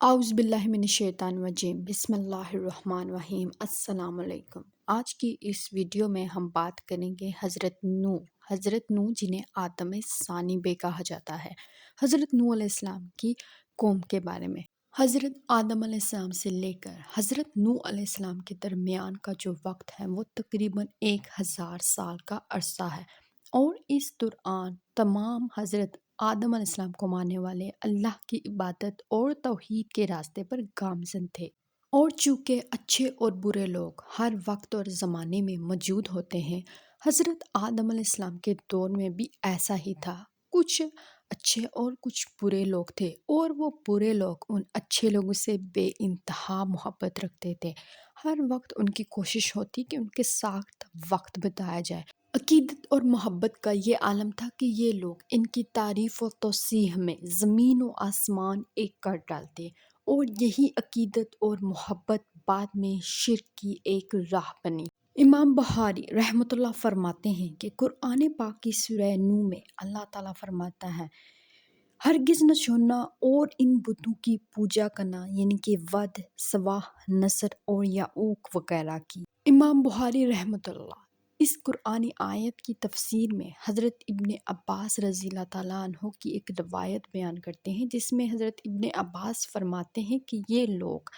اعوذ باللہ من الشیطان الرجیم، بسم اللہ الرحمن الرحیم۔ السلام علیکم۔ آج کی اس ویڈیو میں ہم بات کریں گے حضرت نوح جنہیں آدم ثانی بھی کہا جاتا ہے، حضرت نوح علیہ السلام کی قوم کے بارے میں۔ حضرت آدم علیہ السلام سے لے کر حضرت نوح علیہ السلام کے درمیان کا جو وقت ہے وہ تقریباً 1000 سال کا عرصہ ہے، اور اس دوران تمام حضرت آدم علیہ السلام کو ماننے والے اللہ کی عبادت اور توحید کے راستے پر گامزن تھے۔ اور چونکہ اچھے اور برے لوگ ہر وقت اور زمانے میں موجود ہوتے ہیں، حضرت آدم علیہ السلام کے دور میں بھی ایسا ہی تھا۔ کچھ اچھے اور کچھ برے لوگ تھے، اور وہ برے لوگ ان اچھے لوگوں سے بے انتہا محبت رکھتے تھے۔ ہر وقت ان کی کوشش ہوتی کہ ان کے ساتھ وقت بتایا جائے۔ عقیدت اور محبت کا یہ عالم تھا کہ یہ لوگ ان کی تعریف و توصیح میں زمین و آسمان ایک کر ڈالتے، اور یہی عقیدت اور محبت بعد میں شرک کی ایک راہ بنی۔ امام بخاری رحمۃ اللہ فرماتے ہیں کہ قرآن پاک کی سورہ نوح میں اللہ تعالیٰ فرماتا ہے، ہرگز نہ چھوڑنا اور ان بتوں کی پوجا کرنا، یعنی کہ ود، سواع، نصر اور یعوق وغیرہ کی۔ امام بخاری رحمۃ اللہ اس قرآنی آیت کی تفسیر میں حضرت ابن عباس رضی اللہ تعالیٰ عنہ کی ایک روایت بیان کرتے ہیں، جس میں حضرت ابن عباس فرماتے ہیں کہ یہ لوگ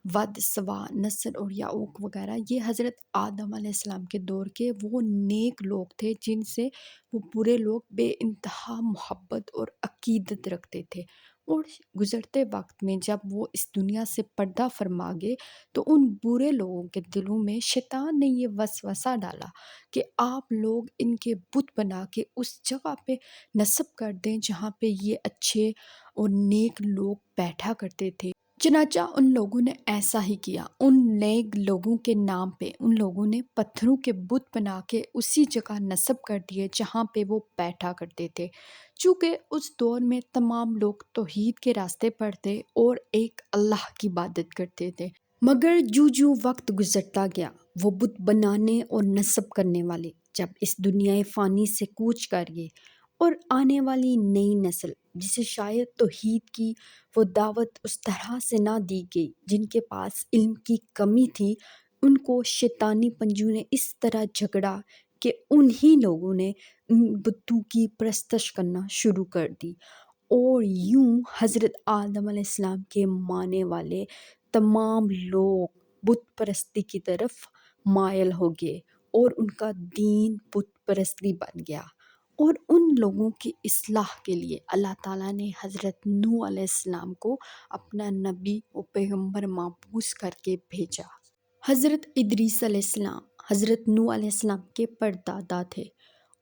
ود، سواع، نصر اور یعوق وغیرہ یہ حضرت آدم علیہ السلام کے دور کے وہ نیک لوگ تھے جن سے وہ برے لوگ بے انتہا محبت اور عقیدت رکھتے تھے۔ اور گزرتے وقت میں جب وہ اس دنیا سے پردہ فرما گئے تو ان برے لوگوں کے دلوں میں شیطان نے یہ وسوسہ ڈالا کہ آپ لوگ ان کے بت بنا کے اس جگہ پہ نصب کر دیں جہاں پہ یہ اچھے اور نیک لوگ بیٹھا کرتے تھے۔ چنانچہ ان لوگوں نے ایسا ہی کیا۔ ان نیک لوگوں کے نام پہ ان لوگوں نے پتھروں کے بت بنا کے اسی جگہ نصب کر دیے جہاں پہ وہ بیٹھا کرتے تھے۔ چونکہ اس دور میں تمام لوگ توحید کے راستے پر تھے اور ایک اللہ کی عبادت کرتے تھے، مگر جو وقت گزرتا گیا وہ بت بنانے اور نصب کرنے والے جب اس دنیا فانی سے کوچ کر گئے، اور آنے والی نئی نسل جسے شاید توحید کی وہ دعوت اس طرح سے نہ دی گئی، جن کے پاس علم کی کمی تھی، ان کو شیطانی پنجوں نے اس طرح جھگڑا کہ انہی لوگوں نے بتوں کی پرستش کرنا شروع کر دی، اور یوں حضرت آدم علیہ السلام کے ماننے والے تمام لوگ بت پرستی کی طرف مائل ہو گئے، اور ان کا دین بت پرستی بن گیا۔ اور ان لوگوں کی اصلاح کے لیے اللہ تعالیٰ نے حضرت نوح علیہ السلام کو اپنا نبی و پیغمبر مبعوث کر کے بھیجا۔ حضرت ادریس علیہ السلام حضرت نوح علیہ السلام کے پردادا تھے،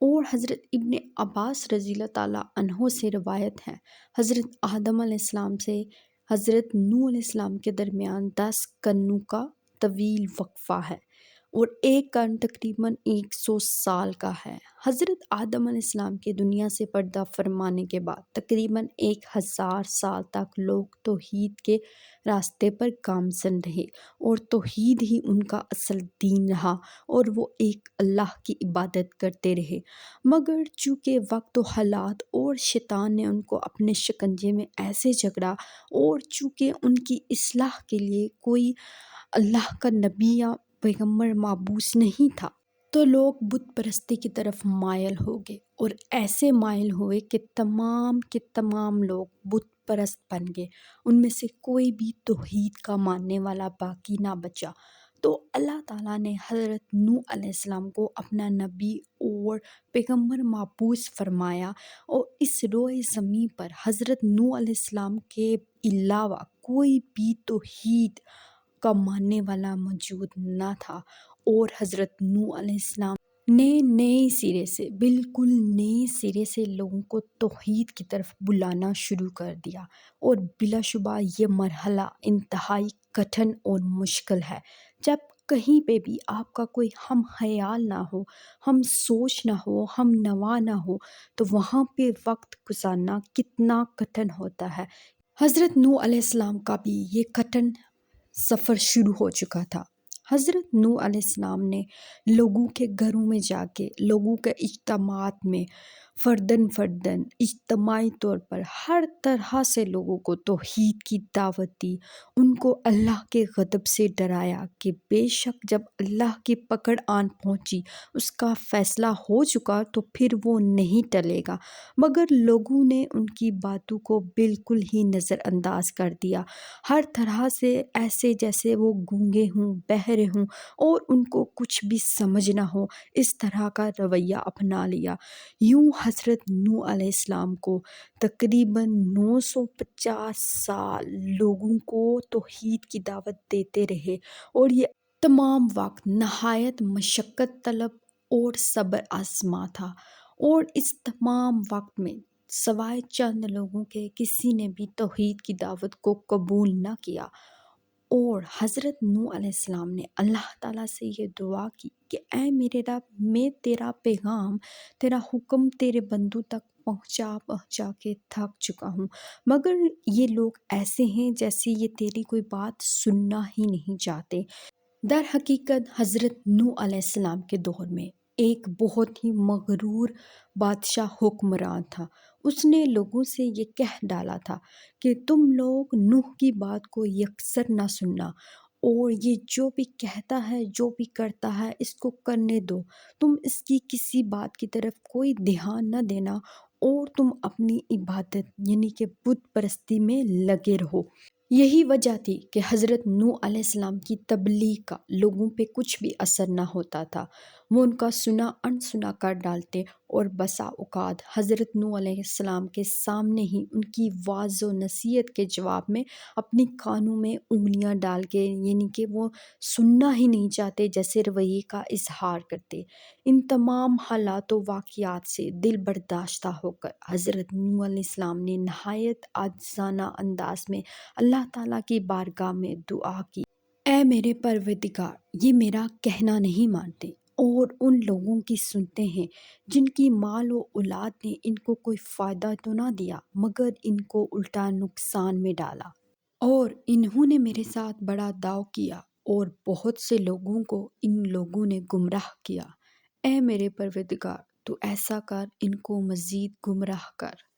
اور حضرت ابن عباس رضی اللہ تعالیٰ عنہ سے روایت ہے، حضرت آدم علیہ السلام سے حضرت نوح علیہ السلام کے درمیان 10 قرنوں کا طویل وقفہ ہے، اور ایک قرن تقریباً 100 سال کا ہے۔ حضرت آدم علیہ السلام کے دنیا سے پردہ فرمانے کے بعد تقریباً 1000 سال تک لوگ توحید کے راستے پر گامزن رہے، اور توحید ہی ان کا اصل دین رہا، اور وہ ایک اللہ کی عبادت کرتے رہے۔ مگر چونکہ وقت و حالات اور شیطان نے ان کو اپنے شکنجے میں ایسے جکڑا، اور چونکہ ان کی اصلاح کے لیے کوئی اللہ کا نبی یا پیغمبر مبعوث نہیں تھا، تو لوگ بت پرستی کی طرف مائل ہو گئے، اور ایسے مائل ہوئے کہ تمام کے تمام لوگ بت پرست بن گئے۔ ان میں سے کوئی بھی توحید کا ماننے والا باقی نہ بچا۔ تو اللہ تعالیٰ نے حضرت نوح علیہ السلام کو اپنا نبی اور پیغمبر مبعوث فرمایا، اور اس روئے زمین پر حضرت نوح علیہ السلام کے علاوہ کوئی بھی توحید کا ماننے والا موجود نہ تھا، اور حضرت نوح علیہ السلام نے نئے سرے سے بالکل نئے سرے سے لوگوں کو توحید کی طرف بلانا شروع کر دیا۔ اور بلا شبہ یہ مرحلہ انتہائی کٹھن اور مشکل ہے۔ جب کہیں پہ بھی آپ کا کوئی ہم خیال نہ ہو، ہم سوچ نہ ہو، ہم نوا نہ ہو، تو وہاں پہ وقت گزارنا کتنا کٹھن ہوتا ہے۔ حضرت نوح علیہ السلام کا بھی یہ کٹھن سفر شروع ہو چکا تھا۔ حضرت نوح علیہ السلام نے لوگوں کے گھروں میں جا کے، لوگوں کے اجتماعات میں فردن فردن اجتماعی طور پر ہر طرح سے لوگوں کو توحید کی دعوت دی، ان کو اللہ کے غضب سے ڈرایا کہ بے شک جب اللہ کی پکڑ آن پہنچی، اس کا فیصلہ ہو چکا تو پھر وہ نہیں ٹلے گا۔ مگر لوگوں نے ان کی باتوں کو بالکل ہی نظر انداز کر دیا، ہر طرح سے ایسے جیسے وہ گونگے ہوں، بہرے ہوں اور ان کو کچھ بھی سمجھ نہ ہو، اس طرح کا رویہ اپنا لیا۔ یوں حضرت نوح علیہ السلام کو تقریباً 950 سال لوگوں کو توحید کی دعوت دیتے رہے، اور یہ تمام وقت نہایت مشقت طلب اور صبر آزما تھا، اور اس تمام وقت میں سوائے چند لوگوں کے کسی نے بھی توحید کی دعوت کو قبول نہ کیا۔ اور حضرت نوح علیہ السلام نے اللہ تعالیٰ سے یہ دعا کی کہ اے میرے رب، میں تیرا پیغام، تیرا حکم تیرے بندوں تک پہنچا کے تھک چکا ہوں، مگر یہ لوگ ایسے ہیں جیسے یہ تیری کوئی بات سننا ہی نہیں چاہتے۔ در حقیقت حضرت نوح علیہ السلام کے دور میں ایک بہت ہی مغرور بادشاہ حکمران تھا۔ اس نے لوگوں سے یہ کہہ ڈالا تھا کہ تم لوگ نوح کی بات کو یکسر نہ سننا، اور یہ جو بھی کہتا ہے، جو بھی کرتا ہے، اس کو کرنے دو، تم اس کی کسی بات کی طرف کوئی دھیان نہ دینا، اور تم اپنی عبادت یعنی کہ بت پرستی میں لگے رہو۔ یہی وجہ تھی کہ حضرت نوح علیہ السلام کی تبلیغ کا لوگوں پہ کچھ بھی اثر نہ ہوتا تھا، وہ ان کا سنا انسنا کر ڈالتے، اور بسا اوقات حضرت نوح علیہ السلام کے سامنے ہی ان کی واعظ و نصیحت کے جواب میں اپنی کانوں میں انگلیاں ڈال کے یعنی کہ وہ سننا ہی نہیں چاہتے جیسے رویے کا اظہار کرتے۔ ان تمام حالات و واقعات سے دل برداشتہ ہو کر حضرت نوح علیہ السلام نے نہایت عاجزانہ انداز میں اللہ تعالیٰ کی بارگاہ میں دعا کی، اے میرے پروردگار، یہ میرا کہنا نہیں مانتے اور ان لوگوں کی سنتے ہیں جن کی مال و اولاد نے ان کو کوئی فائدہ تو نہ دیا مگر ان کو الٹا نقصان میں ڈالا، اور انہوں نے میرے ساتھ بڑا داؤ کیا اور بہت سے لوگوں کو ان لوگوں نے گمراہ کیا۔ اے میرے پروردگار، تو ایسا کر، ان کو مزید گمراہ کر۔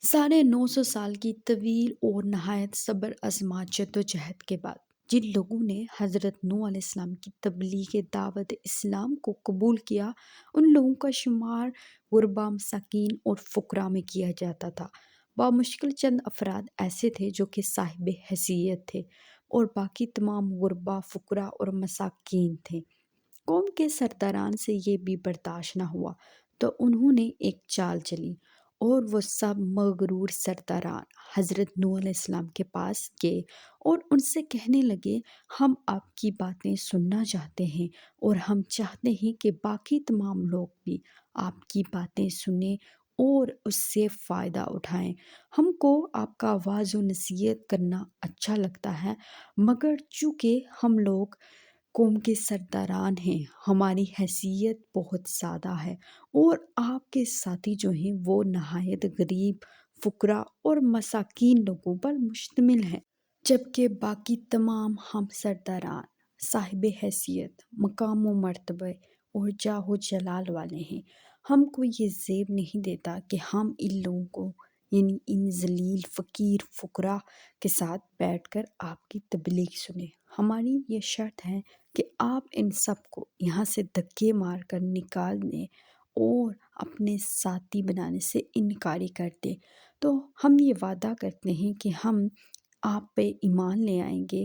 950 سال کی طویل اور نہایت صبر آزما جدوجہد کے بعد جن لوگوں نے حضرت نوح علیہ السلام کی تبلیغ دعوت اسلام کو قبول کیا، ان لوگوں کا شمار غربا، مساکین اور فقراء میں کیا جاتا تھا۔ بامشکل چند افراد ایسے تھے جو کہ صاحب حیثیت تھے، اور باقی تمام غربا، فقراء اور مساکین تھے۔ قوم کے سرداران سے یہ بھی برداشت نہ ہوا تو انہوں نے ایک چال چلی، اور وہ سب مغرور سرداران حضرت نوح علیہ السلام کے پاس گئے اور ان سے کہنے لگے، ہم آپ کی باتیں سننا چاہتے ہیں، اور ہم چاہتے ہیں کہ باقی تمام لوگ بھی آپ کی باتیں سنیں اور اس سے فائدہ اٹھائیں۔ ہم کو آپ کا واعظ و نصیحت کرنا اچھا لگتا ہے، مگر چونکہ ہم لوگ قوم کے سرداران ہیں، ہماری حیثیت بہت زیادہ ہے، اور آپ کے ساتھی جو ہیں وہ نہایت غریب، فقراء اور مساکین لوگوں پر مشتمل ہیں، جبکہ باقی تمام ہم سرداران صاحب حیثیت، مقام و مرتبہ اور جاہ و جلال والے ہیں۔ ہم کو یہ زیب نہیں دیتا کہ ہم ان لوگوں کو یعنی ان ذلیل فقیر فقراء کے ساتھ بیٹھ کر آپ کی تبلیغ سنیں۔ ہماری یہ شرط ہے کہ آپ ان سب کو یہاں سے دھکے مار کر نکال دیں اور اپنے ساتھی بنانے سے انکاری کر دیں، تو ہم یہ وعدہ کرتے ہیں کہ ہم آپ پہ ایمان لے آئیں گے،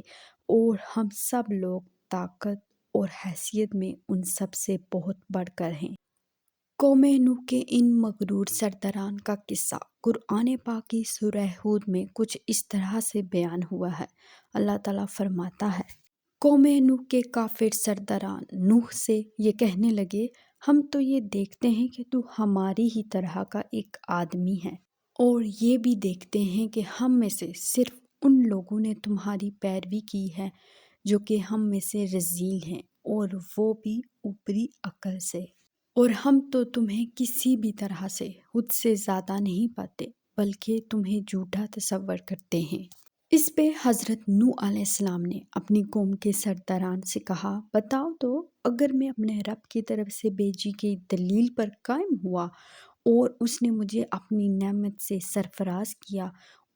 اور ہم سب لوگ طاقت اور حیثیت میں ان سب سے بہت بڑھ کر ہیں۔ قوم نوح کے ان مغرور سرداران کا قصہ قرآن پاک کی سورہ ہود میں کچھ اس طرح سے بیان ہوا ہے۔ اللہ تعالیٰ فرماتا ہے، قوم نوح کے کافر سرداران نوح سے یہ کہنے لگے، ہم تو یہ دیکھتے ہیں کہ تو ہماری ہی طرح کا ایک آدمی ہے، اور یہ بھی دیکھتے ہیں کہ ہم میں سے صرف ان لوگوں نے تمہاری پیروی کی ہے جو کہ ہم میں سے رذیل ہیں، اور وہ بھی اوپری عقل سے، اور ہم تو تمہیں کسی بھی طرح سے خود سے زیادہ نہیں پاتے بلکہ تمہیں جھوٹا تصور کرتے ہیں۔ اس پہ حضرت نوح علیہ السلام نے اپنی قوم کے سرداران سے کہا، بتاؤ تو، اگر میں اپنے رب کی طرف سے بھیجی گئی دلیل پر قائم ہوا اور اس نے مجھے اپنی نعمت سے سرفراز کیا،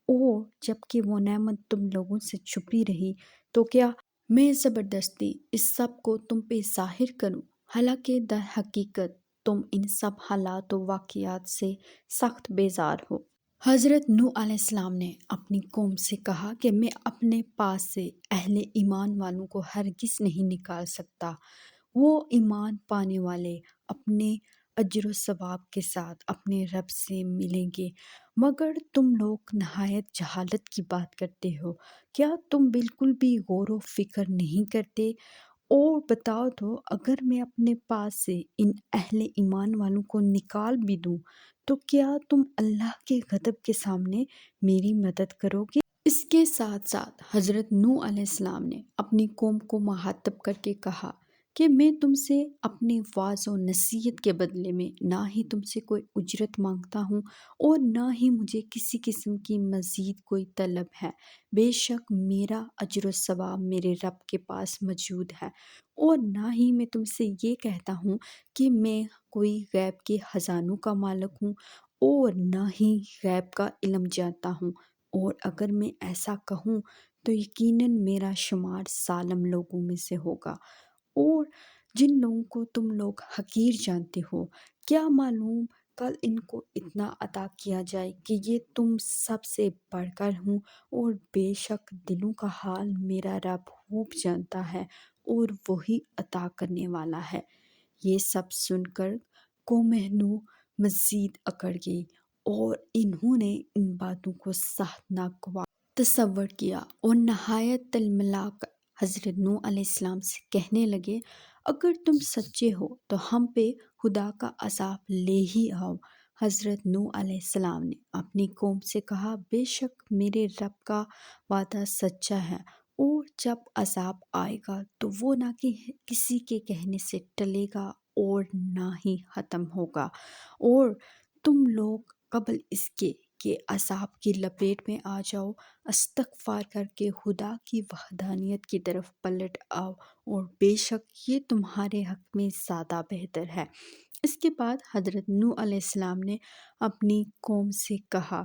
اور جب کہ وہ نعمت تم لوگوں سے چھپی رہی تو کیا میں زبردستی اس سب کو تم پہ ظاہر کروں؟ حالانکہ در حقیقت تم ان سب حالات و واقعات سے سخت بیزار ہو۔ حضرت نوح علیہ السلام نے اپنی قوم سے کہا کہ میں اپنے پاس سے اہل ایمان والوں کو ہرگز نہیں نکال سکتا۔ وہ ایمان پانے والے اپنے اجر و ثواب کے ساتھ اپنے رب سے ملیں گے، مگر تم لوگ نہایت جہالت کی بات کرتے ہو۔ کیا تم بالکل بھی غور و فکر نہیں کرتے؟ اور بتاؤ تو اگر میں اپنے پاس سے ان اہل ایمان والوں کو نکال بھی دوں تو کیا تم اللہ کے غضب کے سامنے میری مدد کرو گے؟ اس کے ساتھ ساتھ حضرت نوح علیہ السلام نے اپنی قوم کو مخاطب کر کے کہا کہ میں تم سے اپنے وعظ و نصیحت کے بدلے میں نہ ہی تم سے کوئی اجرت مانگتا ہوں اور نہ ہی مجھے کسی قسم کی مزید کوئی طلب ہے۔ بے شک میرا اجر و ثواب میرے رب کے پاس موجود ہے، اور نہ ہی میں تم سے یہ کہتا ہوں کہ میں کوئی غیب کے خزانوں کا مالک ہوں، اور نہ ہی غیب کا علم جانتا ہوں، اور اگر میں ایسا کہوں تو یقیناً میرا شمار ظالم لوگوں میں سے ہوگا۔ اور جن لوگوں کو تم لوگ حقیر جانتے ہو، کیا معلوم کل ان کو اتنا عطا کیا جائے کہ یہ تم سب سے بڑھ کر ہوں، اور بے شک دلوں کا حال میرا رب خوب جانتا ہے، اور وہی عطا کرنے والا ہے۔ یہ سب سن کر قوم نوح مزید اکڑ گئی، اور انہوں نے ان باتوں کو سخت ناگوار تصور کیا، اور نہایت تلملا کر حضرت نوح علیہ السلام سے کہنے لگے، اگر تم سچے ہو تو ہم پہ خدا کا عذاب لے ہی آؤ۔ حضرت نوح علیہ السلام نے اپنی قوم سے کہا، بے شک میرے رب کا وعدہ سچا ہے، اور جب عذاب آئے گا تو وہ نہ کسی کے کہنے سے ٹلے گا اور نہ ہی ختم ہوگا، اور تم لوگ قبل اس کے کہ عذاب کی لپیٹ میں آ جاؤ استغفار کر کے خدا کی وحدانیت کی طرف پلٹ آؤ، اور بے شک یہ تمہارے حق میں زیادہ بہتر ہے۔ اس کے بعد حضرت نوح علیہ السلام نے اپنی قوم سے کہا،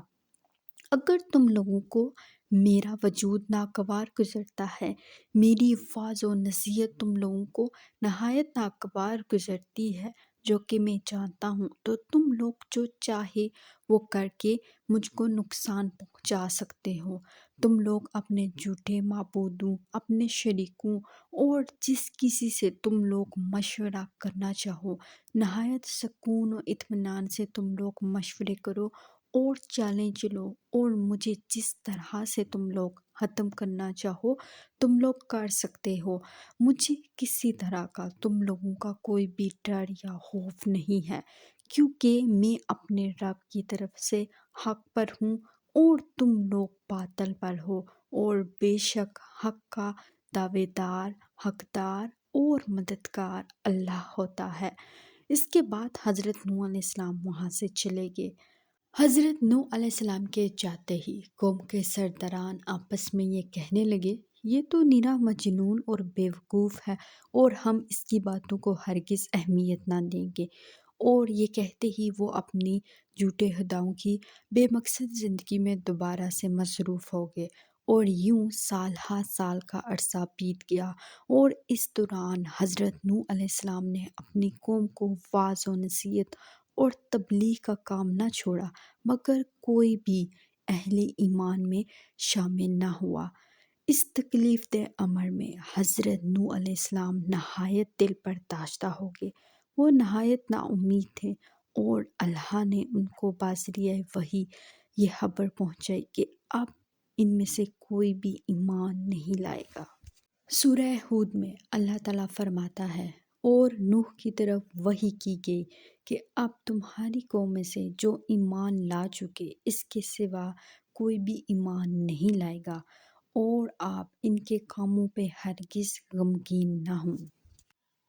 اگر تم لوگوں کو میرا وجود ناگوار گزرتا ہے، میری وعظ و نصیحت تم لوگوں کو نہایت ناگوار گزرتی ہے جو کہ میں جانتا ہوں، تو تم لوگ جو چاہے وہ کر کے مجھ کو نقصان پہنچا سکتے ہو۔ تم لوگ اپنے جھوٹے معبودوں، اپنے شریکوں اور جس کسی سے تم لوگ مشورہ کرنا چاہو، نہایت سکون و اطمینان سے تم لوگ مشورے کرو اور چالیں چلو، اور مجھے جس طرح سے تم لوگ ختم کرنا چاہو تم لوگ کر سکتے ہو۔ مجھے کسی طرح کا تم لوگوں کا کوئی بھی ڈر یا خوف نہیں ہے، کیونکہ میں اپنے رب کی طرف سے حق پر ہوں اور تم لوگ باطل پر ہو، اور بے شک حق کا دعوے دار، حقدار اور مددگار اللہ ہوتا ہے۔ اس کے بعد حضرت نوح علیہ السلام وہاں سے چلے گئے۔ حضرت نوح علیہ السلام کے جاتے ہی قوم کے سرداران آپس میں یہ کہنے لگے، یہ تو نرا مجنون اور بیوقوف ہے، اور ہم اس کی باتوں کو ہرگز اہمیت نہ دیں گے۔ اور یہ کہتے ہی وہ اپنی جھوٹے خداؤں کی بے مقصد زندگی میں دوبارہ سے مصروف ہو گئے، اور یوں سال ہا سال کا عرصہ بیت گیا، اور اس دوران حضرت نوح علیہ السلام نے اپنی قوم کو وعظ و نصیحت اور تبلیغ کا کام نہ چھوڑا، مگر کوئی بھی اہل ایمان میں شامل نہ ہوا۔ اس تکلیف دہ امر میں حضرت نوح علیہ السلام نہایت دل برداشتہ ہو گئے۔ وہ نہایت نا امید تھے، اور اللہ نے ان کو بذریعہ وحی یہ خبر پہنچائی کہ اب ان میں سے کوئی بھی ایمان نہیں لائے گا۔ سورہ ہود میں اللہ تعالیٰ فرماتا ہے، اور نوح کی طرف وحی کی گئی کہ اب تمہاری قوم میں سے جو ایمان لا چکے اس کے سوا کوئی بھی ایمان نہیں لائے گا، اور آپ ان کے کاموں پہ ہرگز غمگین نہ ہوں۔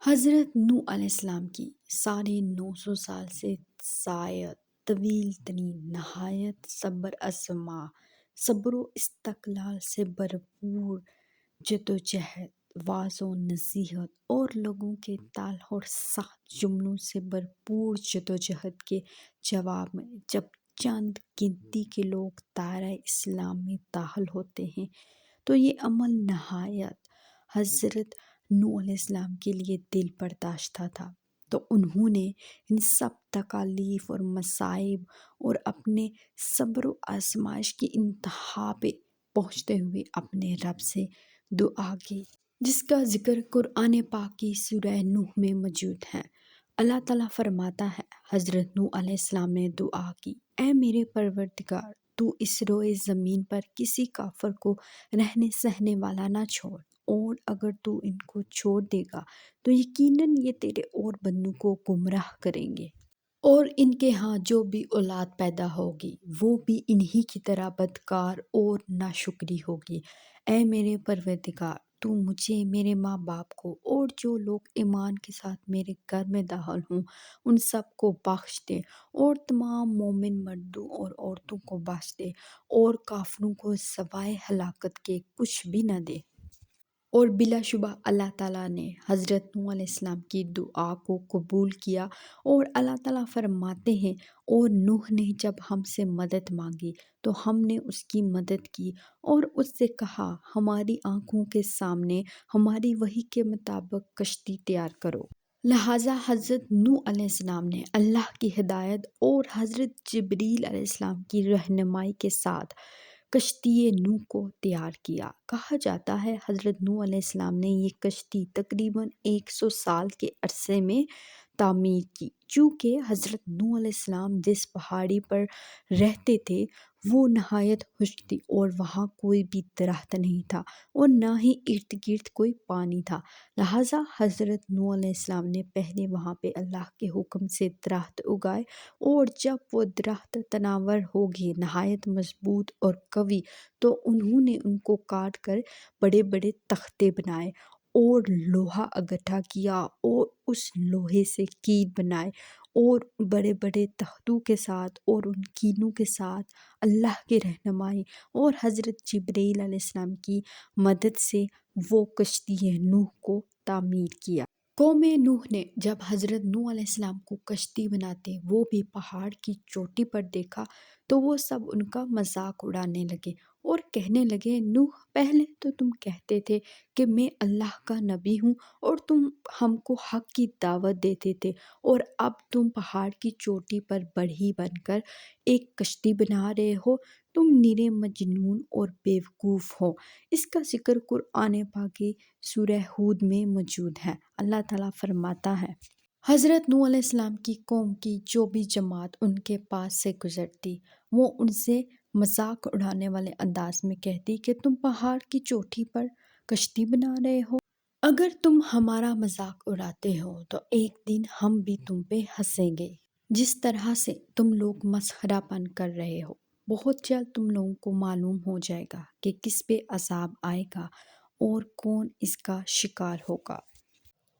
حضرت نوح علیہ السلام کی 950 سال سے زائد طویل ترین نہایت صبر آزما، صبر و استقلال سے بھرپور جدوجہد واعظ و نصیحت اور لوگوں کے تال اور سخت جملوں سے بھرپور جدوجہد کے جواب میں جب چند گنتی کے لوگ دائرہ اسلام میں داخل ہوتے ہیں تو یہ عمل نہایت حضرت نوح علیہ السلام کے لیے دل برداشتہ تھا، تو انہوں نے ان سب تکالیف اور مصائب اور اپنے صبر و آزمائش کی انتہا پہ پہنچتے ہوئے اپنے رب سے دعا کی، جس کا ذکر قرآن پاک کی سورہ نوح میں موجود ہے۔ اللہ تعالیٰ فرماتا ہے، حضرت نوح علیہ السلام نے دعا کی، اے میرے پروردگار، تو اس روئے زمین پر کسی کافر کو رہنے سہنے والا نہ چھوڑ، اور اگر تو ان کو چھوڑ دے گا تو یقیناً یہ تیرے اور بندوں کو گمراہ کریں گے، اور ان کے ہاں جو بھی اولاد پیدا ہوگی وہ بھی انہی کی طرح بدکار اور ناشکری ہوگی۔ اے میرے پروردگار، تو مجھے، میرے ماں باپ کو اور جو لوگ ایمان کے ساتھ میرے گھر میں داخل ہوں ان سب کو بخش دے، اور تمام مومن مردوں اور عورتوں کو بخش دے، اور کافروں کو سوائے ہلاکت کے کچھ بھی نہ دے۔ اور بلا شبہ اللہ تعالیٰ نے حضرت نوح علیہ السلام کی دعا کو قبول کیا، اور اللہ تعالیٰ فرماتے ہیں، اور نوح نے جب ہم سے مدد مانگی تو ہم نے اس کی مدد کی اور اس سے کہا، ہماری آنکھوں کے سامنے ہماری وحی کے مطابق کشتی تیار کرو۔ لہٰذا حضرت نوح علیہ السلام نے اللہ کی ہدایت اور حضرت جبریل علیہ السلام کی رہنمائی کے ساتھ کشتی نوح کو تیار کیا۔ کہا جاتا ہے حضرت نوح علیہ السلام نے یہ کشتی تقریباً 100 سال کے عرصے میں تعمیر کی، چونکہ حضرت نوح علیہ السلام جس پہاڑی پر رہتے تھے وہ نہایت خشک تھی، اور وہاں کوئی بھی درخت نہیں تھا اور نہ ہی ارد گرد کوئی پانی تھا، لہٰذا حضرت نوح علیہ السلام نے پہلے وہاں پہ اللہ کے حکم سے درخت اگائے، اور جب وہ درخت تناور ہو گئے، نہایت مضبوط اور قوی، تو انہوں نے ان کو کاٹ کر بڑے بڑے تختے بنائے اور لوہا اکٹھا کیا، اور اس لوہے سے کیل بنائے، اور بڑے بڑے تختوں کے ساتھ اور ان کینوں کے ساتھ اللہ کی رہنمائی اور حضرت جبرائیل علیہ السلام کی مدد سے وہ کشتی نوح کو تعمیر کیا۔ قوم نوح نے جب حضرت نوح علیہ السلام کو کشتی بناتے وہ بھی پہاڑ کی چوٹی پر دیکھا تو وہ سب ان کا مذاق اڑانے لگے اور کہنے لگے، نوح، پہلے تو تم کہتے تھے کہ میں اللہ کا نبی ہوں اور تم ہم کو حق کی دعوت دیتے تھے، اور اب تم پہاڑ کی چوٹی پر بڑھئی بن کر ایک کشتی بنا رہے ہو، تم نرے مجنون اور بیوقوف ہو۔ اس کا ذکر قرآن پاک کی سورہ ہود میں موجود ہے۔ اللہ تعالیٰ فرماتا ہے، حضرت نوح علیہ السلام کی قوم کی جو بھی جماعت ان کے پاس سے گزرتی وہ ان سے مذاق اڑانے والے انداز میں کہتی کہ تم پہاڑ کی چوٹی پر کشتی بنا رہے ہو، اگر تم ہمارا مذاق اڑاتے ہو تو ایک دن ہم بھی تم پہ ہنسیں گے، جس طرح سے تم لوگ مسخرہ پن کر رہے ہو۔ بہت جلد تم لوگوں کو معلوم ہو جائے گا کہ کس پہ عذاب آئے گا اور کون اس کا شکار ہوگا۔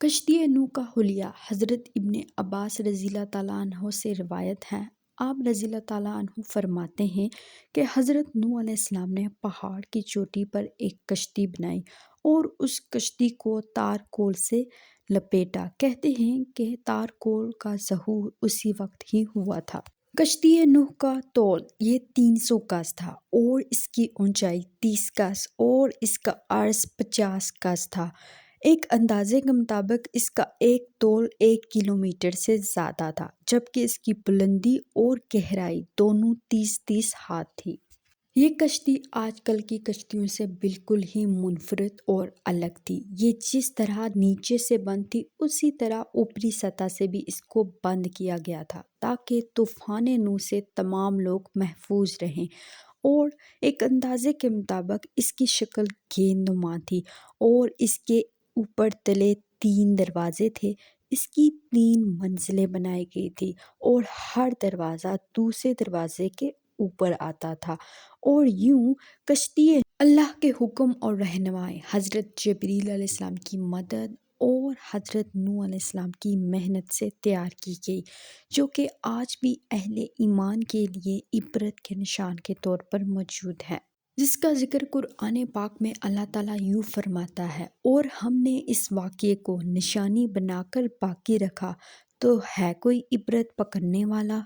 کشتی نوح کا حلیہ حضرت ابن عباس رضی اللہ تعالیٰ عنہ سے روایت ہے۔ آپ رضی اللہ تعالیٰ عنہ فرماتے ہیں کہ حضرت نوح علیہ السلام نے پہاڑ کی چوٹی پر ایک کشتی بنائی اور اس کشتی کو تارکول سے لپیٹا۔ کہتے ہیں کہ تارکول کا ظہور اسی وقت ہی ہوا تھا۔ کشتی نوح کا طول یہ 300 گز تھا اور اس کی اونچائی 30 گز اور اس کا عرض 50 گز تھا۔ ایک اندازے کے مطابق اس کا ایک طول 1 کلومیٹر سے زیادہ تھا، جبکہ اس کی بلندی اور گہرائی دونوں 30 ہاتھ تھی۔ یہ کشتی آج کل کی کشتیوں سے بالکل ہی منفرد اور الگ تھی۔ یہ جس طرح نیچے سے بند تھی اسی طرح اوپری سطح سے بھی اس کو بند کیا گیا تھا تاکہ طوفان نوح سے تمام لوگ محفوظ رہیں، اور ایک اندازے کے مطابق اس کی شکل گیند نما تھی اور اس کے اوپر تلے 3 دروازے تھے۔ اس کی 3 منزلیں بنائی گئی تھی اور ہر دروازہ دوسرے دروازے کے اوپر آتا تھا، اور یوں کشتی اللہ کے حکم اور رہنمائی، حضرت جبریل علیہ السلام کی مدد اور حضرت نوح علیہ السلام کی محنت سے تیار کی گئی، جو کہ آج بھی اہل ایمان کے لیے عبرت کے نشان کے طور پر موجود ہے۔ جس کا ذکر قرآن پاک میں اللہ تعالیٰ یوں فرماتا ہے، اور ہم نے اس واقعے کو نشانی بنا کر باقی رکھا تو ہے کوئی عبرت پکڑنے والا۔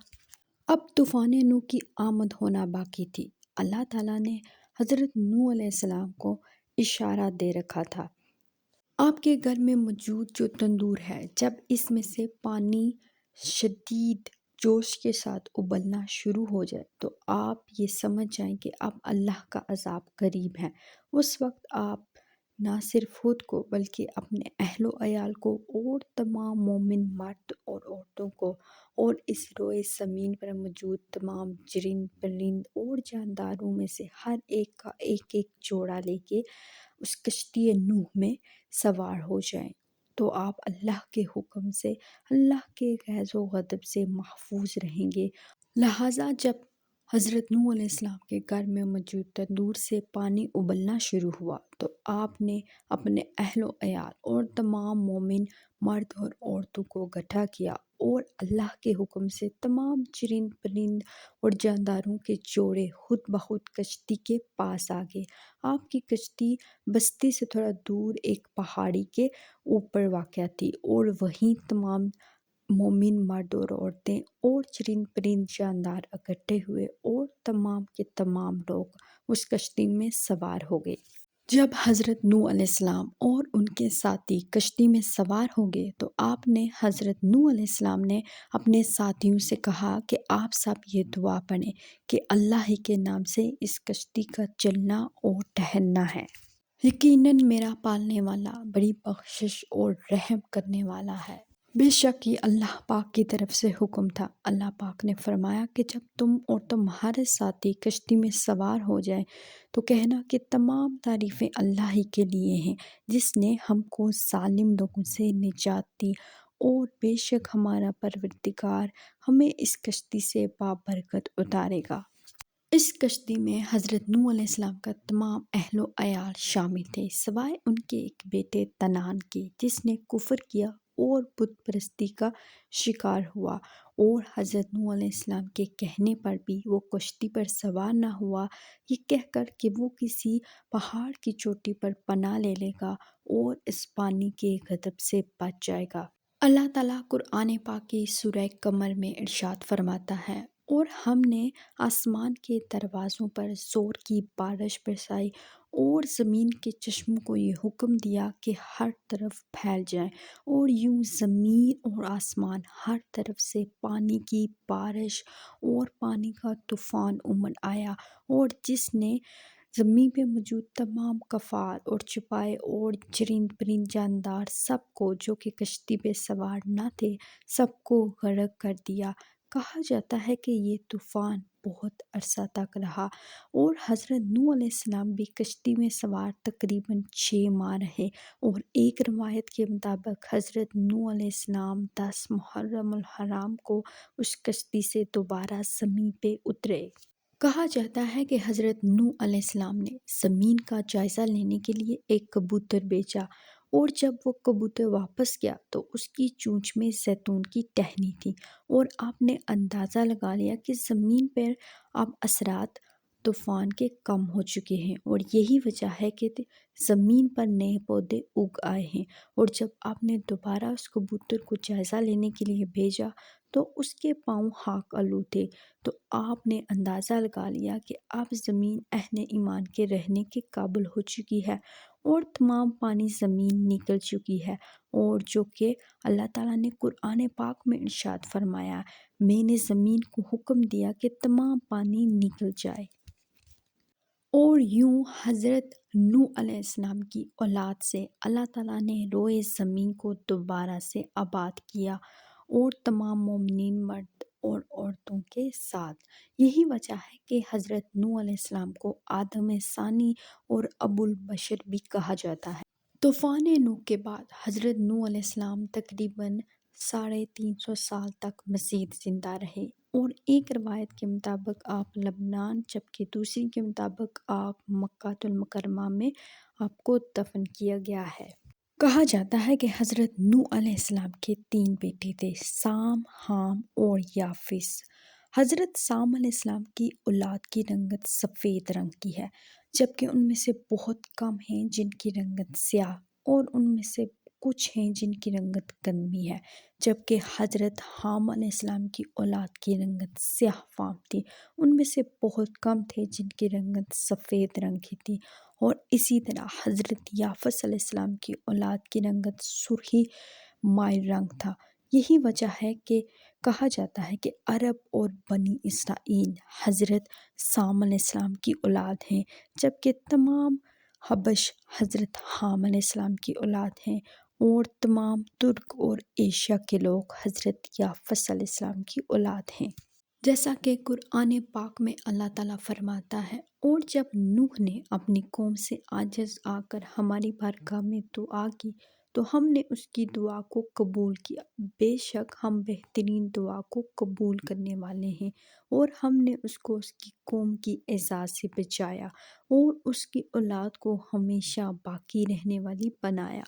اب طوفان نوح کی آمد ہونا باقی تھی۔ اللہ تعالیٰ نے حضرت نوح علیہ السلام کو اشارہ دے رکھا تھا، آپ کے گھر میں موجود جو تندور ہے، جب اس میں سے پانی شدید جوش کے ساتھ ابلنا شروع ہو جائے تو آپ یہ سمجھ جائیں کہ اب اللہ کا عذاب قریب ہے۔ اس وقت آپ نہ صرف خود کو بلکہ اپنے اہل و عیال کو اور تمام مومن مرد اور عورتوں کو اور اس روئے زمین پر موجود تمام جرند پرند اور جانداروں میں سے ہر ایک کا ایک ایک جوڑا لے کے اس کشتی نوح میں سوار ہو جائیں، تو آپ اللہ کے حکم سے، اللہ کے غیظ و غضب سے محفوظ رہیں گے۔ لہٰذا جب حضرت نوح علیہ السلام کے گھر میں موجود تندور سے پانی ابلنا شروع ہوا تو آپ نے اپنے اہل و عیال اور تمام مومن مرد اور عورتوں کو اکٹھا کیا اور اللہ کے حکم سے تمام چرند پرند اور جانداروں کے جوڑے خود بخود کشتی کے پاس آ گئے۔ آپ کی کشتی بستی سے تھوڑا دور ایک پہاڑی کے اوپر واقع تھی، اور وہیں تمام مومن مرد اور عورتیں اور چرند پرند جاندار اکٹھے ہوئے اور تمام کے تمام لوگ اس کشتی میں سوار ہو گئے۔ جب حضرت نوح علیہ السلام اور ان کے ساتھی کشتی میں سوار ہو گئے تو آپ نے حضرت نوح علیہ السلام نے اپنے ساتھیوں سے کہا کہ آپ سب یہ دعا پڑھیں کہ اللہ ہی کے نام سے اس کشتی کا چلنا اور ٹہلنا ہے۔ یقیناً میرا پالنے والا بڑی بخشش اور رحم کرنے والا ہے۔ بے شک یہ اللہ پاک کی طرف سے حکم تھا۔ اللہ پاک نے فرمایا کہ جب تم اور تمہارے ساتھی کشتی میں سوار ہو جائیں تو کہنا کہ تمام تعریفیں اللہ ہی کے لیے ہیں، جس نے ہم کو ظالم لوگوں سے نجات دی، اور بے شک ہمارا پروردگار ہمیں اس کشتی سے بابرکت اتارے گا۔ اس کشتی میں حضرت نوح علیہ السلام کا تمام اہل و عیال شامل تھے، سوائے ان کے ایک بیٹے کنعان کے، جس نے کفر کیا اور بت پرستی کا شکار ہوا، اور حضرت نوح علیہ السلام کے کہنے پر بھی وہ کشتی پر سوار نہ ہوا، یہ کہہ کر کہ وہ کسی پہاڑ کی چوٹی پر پناہ لے لے گا اور اس پانی کے غضب سے بچ جائے گا۔ اللہ تعالیٰ قرآن پاک کی سورہ قمر میں ارشاد فرماتا ہے، اور ہم نے آسمان کے دروازوں پر زور کی بارش برسائی اور زمین کے چشموں کو یہ حکم دیا کہ ہر طرف پھیل جائیں، اور یوں زمین اور آسمان ہر طرف سے پانی کی بارش اور پانی کا طوفان امڑ آیا، اور جس نے زمین پہ موجود تمام کفار اور چھپائے اور چرند پرند جاندار سب کو جو کہ کشتی پہ سوار نہ تھے، سب کو غرق کر دیا۔ کہا جاتا ہے کہ یہ طوفان بہت عرصہ تک رہا، اور حضرت نوح علیہ السلام بھی کشتی میں سوار تقریباً 6 ماہ رہے، اور ایک روایت کے مطابق حضرت نوح علیہ السلام 10 محرم الحرام کو اس کشتی سے دوبارہ زمین پہ اترے۔ کہا جاتا ہے کہ حضرت نوح علیہ السلام نے زمین کا جائزہ لینے کے لیے ایک کبوتر بھیجا، اور جب وہ کبوتر واپس گیا تو اس کی چونچ میں زیتون کی ٹہنی تھی، اور آپ نے اندازہ لگا لیا کہ زمین پر اب اثرات طوفان کے کم ہو چکے ہیں، اور یہی وجہ ہے کہ زمین پر نئے پودے اگ آئے ہیں۔ اور جب آپ نے دوبارہ اس کبوتر کو جائزہ لینے کے لیے بھیجا تو اس کے پاؤں خاک آلود تھے، تو آپ نے اندازہ لگا لیا کہ اب زمین اہل ایمان کے رہنے کے قابل ہو چکی ہے، اور تمام پانی زمین نکل چکی ہے، اور جو کہ اللہ تعالیٰ نے قرآن پاک میں ارشاد فرمایا، میں نے زمین کو حکم دیا کہ تمام پانی نکل جائے۔ اور یوں حضرت نوح علیہ السلام کی اولاد سے اللہ تعالیٰ نے روئے زمین کو دوبارہ سے آباد کیا، اور تمام مومنین مرد اور عورتوں کے ساتھ۔ یہی وجہ ہے کہ حضرت نوح علیہ السلام کو آدم ثانی اور ابو البشر بھی کہا جاتا ہے۔ طوفان نوح کے بعد حضرت نوح علیہ السلام تقریباً 350 سال تک مزید زندہ رہے، اور ایک روایت کے مطابق آپ لبنان جبکہ دوسری کے مطابق آپ مکہ المکرمہ میں آپ کو دفن کیا گیا ہے۔ کہا جاتا ہے کہ حضرت نوح علیہ السلام کے 3 بیٹے تھے، سام، حام اور یافس۔ حضرت سام علیہ السلام کی اولاد کی رنگت سفید رنگ کی ہے، جبکہ ان میں سے بہت کم ہیں جن کی رنگت سیاہ، اور ان میں سے کچھ ہیں جن کی رنگت قلمی ہے، جبکہ حضرت حام علیہ السلام کی اولاد کی رنگت سیاہ فام تھی۔ ان میں سے بہت کم تھے جن کی رنگت سفید رنگ کی تھی، اور اسی طرح حضرت یافس علیہ السلام کی اولاد کی رنگت سرخی مائل رنگ تھا۔ یہی وجہ ہے کہ کہا جاتا ہے کہ عرب اور بنی اسرائیل حضرت سام علیہ السلام کی اولاد ہیں، جبکہ تمام حبش حضرت حام علیہ السلام کی اولاد ہیں، اور تمام ترک اور ایشیا کے لوگ حضرت یافس علیہ السلام کی اولاد ہیں۔ جیسا کہ قرآن پاک میں اللہ تعالیٰ فرماتا ہے، اور جب نوح نے اپنی قوم سے عاجز آ کر ہماری بارگاہ میں دعا کی تو ہم نے اس کی دعا کو قبول کیا۔ بے شک ہم بہترین دعا کو قبول کرنے والے ہیں، اور ہم نے اس کو اس کی قوم کی ایذا سے بچایا اور اس کی اولاد کو ہمیشہ باقی رہنے والی بنایا۔